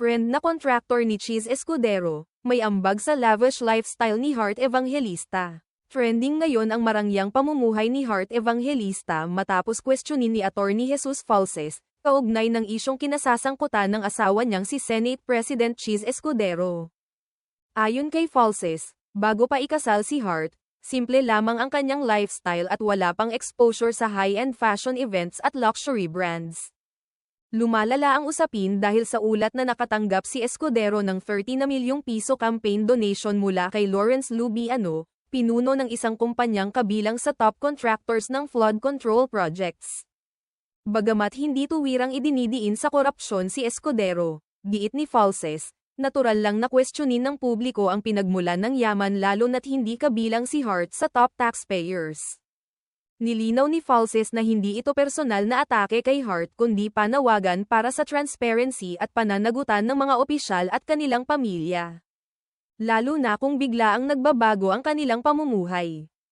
Friend na contractor ni Cheese Escudero, may ambag sa lavish lifestyle ni Heart Evangelista. Trending ngayon ang marangyang pamumuhay ni Heart Evangelista matapos questionin ni Attorney Jesus Falses, kaugnay ng isyong kinasasangkutan ng asawa niyang si Senate President Cheese Escudero. Ayon kay Falses, bago pa ikasal si Heart, simple lamang ang kanyang lifestyle at wala pang exposure sa high-end fashion events at luxury brands. Lumalala ang usapin dahil sa ulat na nakatanggap si Escudero ng 30 na milyong piso campaign donation mula kay Lawrence Lubiano, pinuno ng isang kumpanyang kabilang sa top contractors ng flood control projects. Bagamat hindi tuwirang idinidiin sa korupsyon si Escudero, giit ni Falses, natural lang na questionin ng publiko ang pinagmulan ng yaman lalo na't hindi kabilang si Heart sa top taxpayers. Nilinaw ni Falses na hindi ito personal na atake kay Heart kundi panawagan para sa transparency at pananagutan ng mga opisyal at kanilang pamilya. Lalo na kung bigla ang nagbabago ang kanilang pamumuhay.